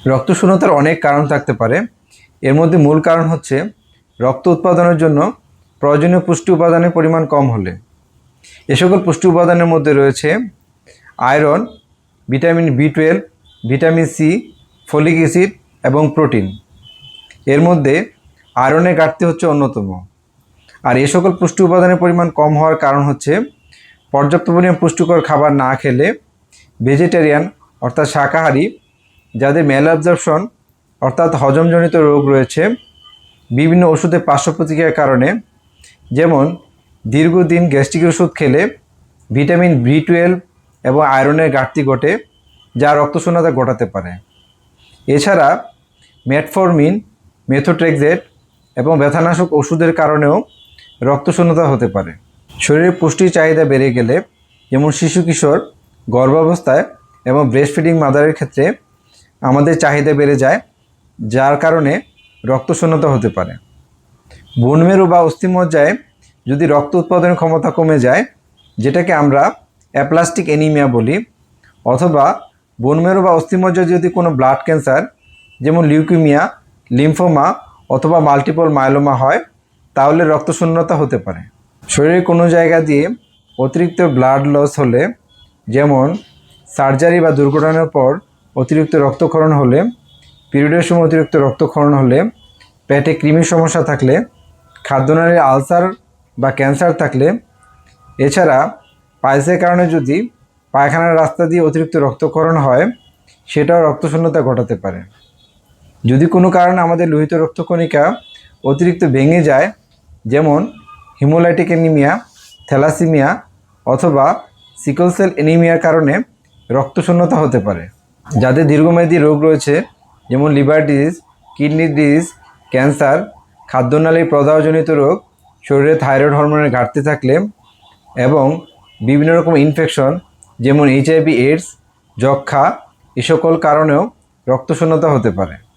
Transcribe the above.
রক্তশূন্যতার অনেক কারণ থাকতে পারে। এর মধ্যে মূল কারণ হচ্ছে রক্ত উৎপাদনের জন্য প্রয়োজনীয় পুষ্টি উপাদানের পরিমাণ কম হলে। এ সকল পুষ্টি উপাদানের মধ্যে রয়েছে আয়রন, ভিটামিন বি12, ভিটামিন সি, ফলিক অ্যাসিড এবং প্রোটিন। এর মধ্যে আয়রনের ঘাটতি হচ্ছে অন্যতম। আর এ সকল পুষ্টি উপাদানের পরিমাণ কম হওয়ার কারণ হচ্ছে পর্যাপ্ত পরিমাণ পুষ্টিকর খাবার না খেলে, ভেজিটেরিয়ান অর্থাৎ শাকাহারী যাদের ম্যাল অ্যাবজর্পশন অর্থাৎ হজমজনিত রোগ রয়েছে, বিভিন্ন ওষুধের পার্শ্ব প্রতিক্রিয়ার কারণে, যেমন দীর্ঘদিন গ্যাস্ট্রিক ওষুধ খেলে ভিটামিন বি12 এবং আয়রনের ঘাটতি ঘটে, যা রক্তশূন্যতা ঘটাতে পারে। এছাড়া মেটফরমিন, মেথোট্রেক্সেট এবং ব্যথানাশক ওষুধের কারণেও রক্তশূন্যতা হতে পারে। শরীরের পুষ্টির চাহিদা বেড়ে গেলে, যেমন শিশু কিশোর, গর্ভাবস্থায় এবং ব্রেস্ট ফিডিং মাদারের ক্ষেত্রে আমাদের চাহিদা বেড়ে যায়, যার কারণে রক্তশূন্যতা হতে পারে। বোন মেরু বা অস্থিমজ্জায় যদি রক্ত উৎপাদনের ক্ষমতা কমে যায়, যেটাকে আমরা অ্যাপ্লাস্টিক অ্যানিমিয়া বলি, অথবা বোন মেরু বা অস্থিমজ্জায় যদি কোনো ব্লাড ক্যান্সার যেমন লিউকেমিয়া, লিম্ফোমা অথবা মাল্টিপল মায়োলোমা হয়, তাহলে রক্তশূন্যতা হতে পারে। শরীরের কোনো জায়গা দিয়ে অতিরিক্ত ব্লাড লস হলে, যেমন সার্জারি বা দুর্ঘটনার পর অতিরিক্ত রক্তক্ষরণ হলে, পিরিয়ডের সময় অতিরিক্ত রক্তক্ষরণ হলে, পেটে কৃমির সমস্যা থাকলে, খাদ্যনালীর আলসার বা ক্যান্সার থাকলে, এছাড়া পাইলসের কারণে যদি পায়খানার রাস্তা দিয়ে অতিরিক্ত রক্তক্ষরণ হয়, সেটাও রক্তশূন্যতা ঘটাতে পারে। যদি কোনো কারণে আমাদের লোহিত রক্তকণিকা অতিরিক্ত ভেঙে যায়, যেমন হিমোলাইটিক অ্যানিমিয়া, থ্যালাসিমিয়া অথবা সিকল সেল অ্যানিমিয়ার কারণে রক্তশূন্যতা হতে পারে। যাদের দীর্ঘমেয়াদী রোগ রয়েছে, যেমন liver disease, kidney disease, cancer, খাদ্যনালীর প্রদাহজনিত রোগ, শরীরে থাইরয়েড হরমোনের ঘাটতি থাকলে এবং বিভিন্ন রকম ইনফেকশন যেমন HIV, এইডস, যক্ষ্মা, এ সকল কারণেও রক্তশূন্যতা হতে পারে।